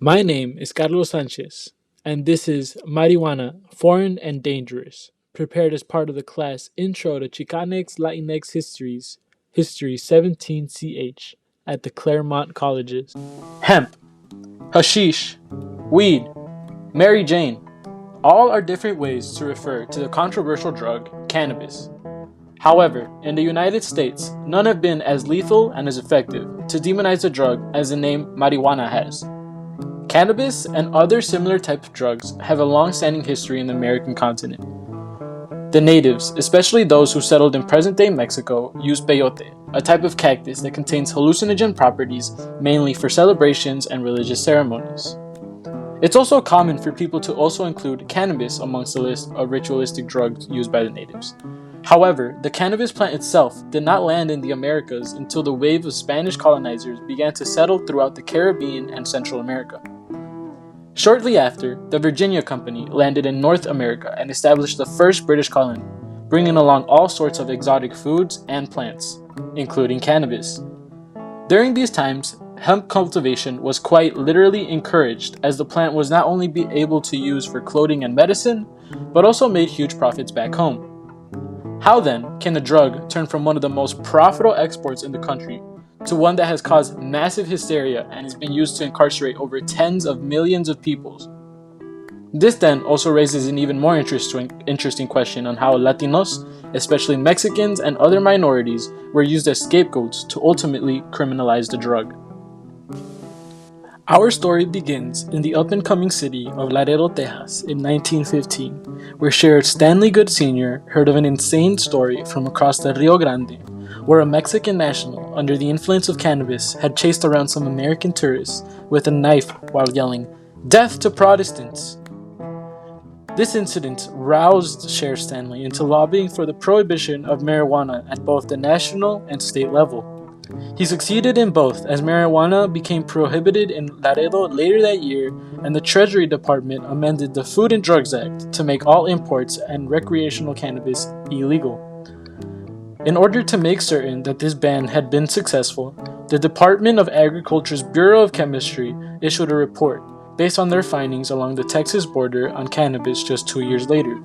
My name is Carlos Sanchez, and this is Marijuana, Foreign and Dangerous, prepared as part of the class Intro to Chicanx Latinx Histories, History 17CH, at the Claremont Colleges. Hemp, hashish, weed, Mary Jane, all are different ways to refer to the controversial drug cannabis. However, in the United States, none have been as lethal and as effective to demonize the drug as the name marijuana has. Cannabis and other similar types of drugs have a long-standing history in the American continent. The natives, especially those who settled in present-day Mexico, used peyote, a type of cactus that contains hallucinogen properties mainly for celebrations and religious ceremonies. It's also common for people to also include cannabis amongst the list of ritualistic drugs used by the natives. However, the cannabis plant itself did not land in the Americas until the wave of Spanish colonizers began to settle throughout the Caribbean and Central America. Shortly after, the Virginia Company landed in North America and established the first British colony, bringing along all sorts of exotic foods and plants, including cannabis. During these times, hemp cultivation was quite literally encouraged, as the plant was not only able to use for clothing and medicine, but also made huge profits back home. How then can a drug turn from one of the most profitable exports in the country to one that has caused massive hysteria and has been used to incarcerate over tens of millions of people? This then also raises an even more interesting question on how Latinos, especially Mexicans and other minorities, were used as scapegoats to ultimately criminalize the drug. Our story begins in the up-and-coming city of Laredo, Texas in 1915, where Sheriff Stanley Good Sr. heard of an insane story from across the Rio Grande, where a Mexican national, under the influence of cannabis, had chased around some American tourists with a knife while yelling, "Death to Protestants!" This incident roused Sheriff Stanley into lobbying for the prohibition of marijuana at both the national and state level. He succeeded in both, as marijuana became prohibited in Laredo later that year, and the Treasury Department amended the Food and Drugs Act to make all imports and recreational cannabis illegal. In order to make certain that this ban had been successful, the Department of Agriculture's Bureau of Chemistry issued a report based on their findings along the Texas border on cannabis just 2 years later.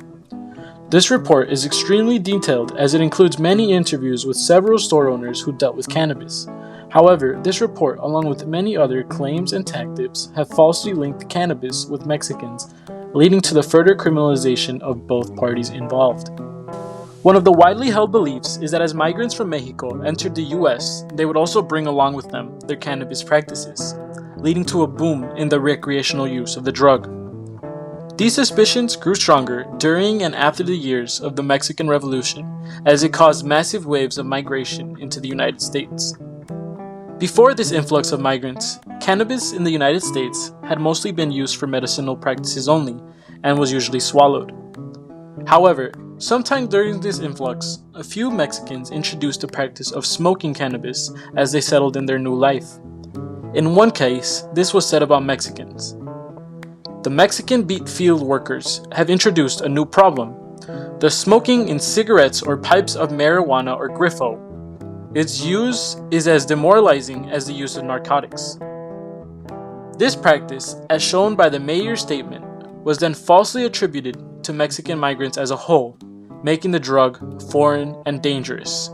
This report is extremely detailed, as it includes many interviews with several store owners who dealt with cannabis. However, this report, along with many other claims and tactics, have falsely linked cannabis with Mexicans, leading to the further criminalization of both parties involved. One of the widely held beliefs is that as migrants from Mexico entered the US, they would also bring along with them their cannabis practices, leading to a boom in the recreational use of the drug. These suspicions grew stronger during and after the years of the Mexican Revolution, as it caused massive waves of migration into the United States. Before this influx of migrants, cannabis in the United States had mostly been used for medicinal practices only, and was usually swallowed. However, sometime during this influx, a few Mexicans introduced the practice of smoking cannabis as they settled in their new life. In one case, this was said about Mexicans. The Mexican beet field workers have introduced a new problem: the smoking in cigarettes or pipes of marijuana or grifo. Its use is as demoralizing as the use of narcotics. This practice, as shown by the mayor's statement, was then falsely attributed to Mexican migrants as a whole, making the drug foreign and dangerous.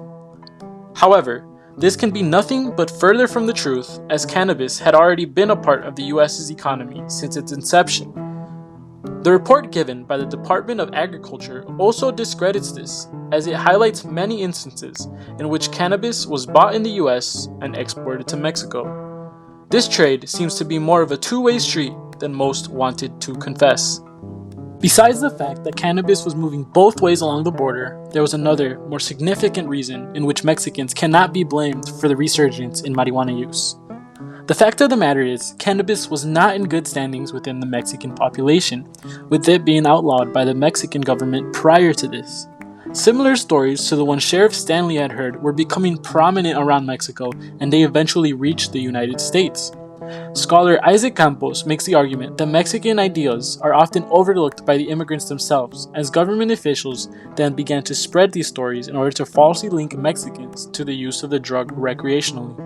However, this can be nothing but further from the truth, as cannabis had already been a part of the US's economy since its inception. The report given by the Department of Agriculture also discredits this, as it highlights many instances in which cannabis was bought in the US and exported to Mexico. This trade seems to be more of a two-way street than most wanted to confess. Besides the fact that cannabis was moving both ways along the border, there was another, more significant reason in which Mexicans cannot be blamed for the resurgence in marijuana use. The fact of the matter is, cannabis was not in good standings within the Mexican population, with it being outlawed by the Mexican government prior to this. Similar stories to the one Sheriff Stanley had heard were becoming prominent around Mexico, and they eventually reached the United States. Scholar Isaac Campos makes the argument that Mexican ideas are often overlooked by the immigrants themselves, as government officials then began to spread these stories in order to falsely link Mexicans to the use of the drug recreationally.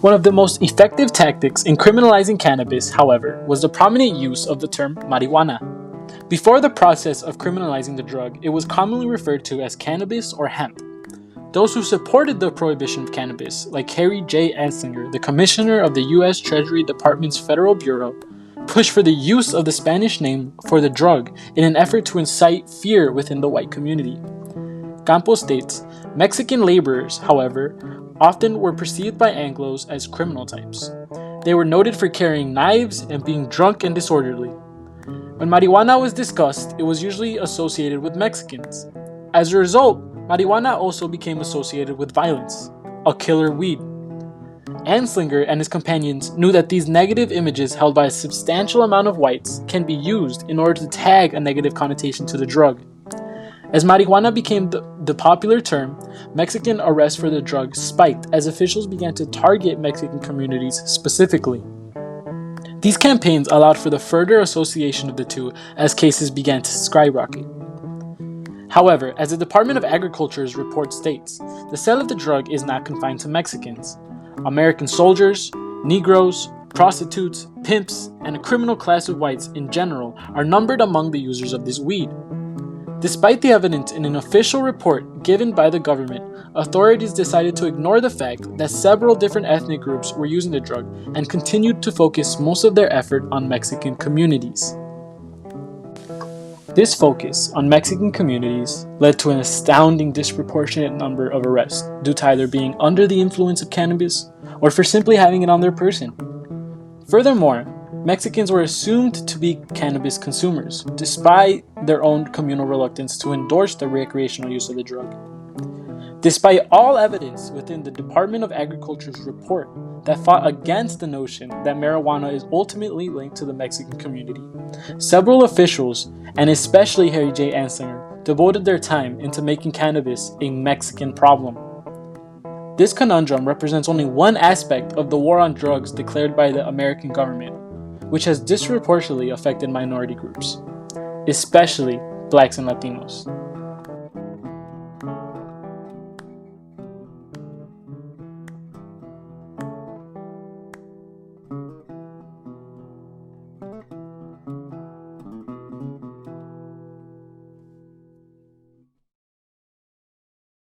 One of the most effective tactics in criminalizing cannabis, however, was the prominent use of the term marijuana. Before the process of criminalizing the drug, it was commonly referred to as cannabis or hemp. Those who supported the prohibition of cannabis, like Harry J. Anslinger, the commissioner of the U.S. Treasury Department's Federal Bureau, pushed for the use of the Spanish name for the drug in an effort to incite fear within the white community. Campos states, Mexican laborers, however, often were perceived by Anglos as criminal types. They were noted for carrying knives and being drunk and disorderly. When marijuana was discussed, it was usually associated with Mexicans. As a result, marijuana also became associated with violence, a killer weed. Anslinger and his companions knew that these negative images held by a substantial amount of whites can be used in order to tag a negative connotation to the drug. As marijuana became the popular term, Mexican arrests for the drug spiked as officials began to target Mexican communities specifically. These campaigns allowed for the further association of the two as cases began to skyrocket. However, as the Department of Agriculture's report states, the sale of the drug is not confined to Mexicans. American soldiers, Negroes, prostitutes, pimps, and a criminal class of whites in general are numbered among the users of this weed. Despite the evidence in an official report given by the government, authorities decided to ignore the fact that several different ethnic groups were using the drug and continued to focus most of their effort on Mexican communities. This focus on Mexican communities led to an astounding disproportionate number of arrests due to either being under the influence of cannabis or for simply having it on their person. Furthermore, Mexicans were assumed to be cannabis consumers, despite their own communal reluctance to endorse the recreational use of the drug. Despite all evidence within the Department of Agriculture's report that fought against the notion that marijuana is ultimately linked to the Mexican community, several officials, and especially Harry J. Anslinger, devoted their time into making cannabis a Mexican problem. This conundrum represents only one aspect of the war on drugs declared by the American government, which has disproportionately affected minority groups, especially Blacks and Latinos.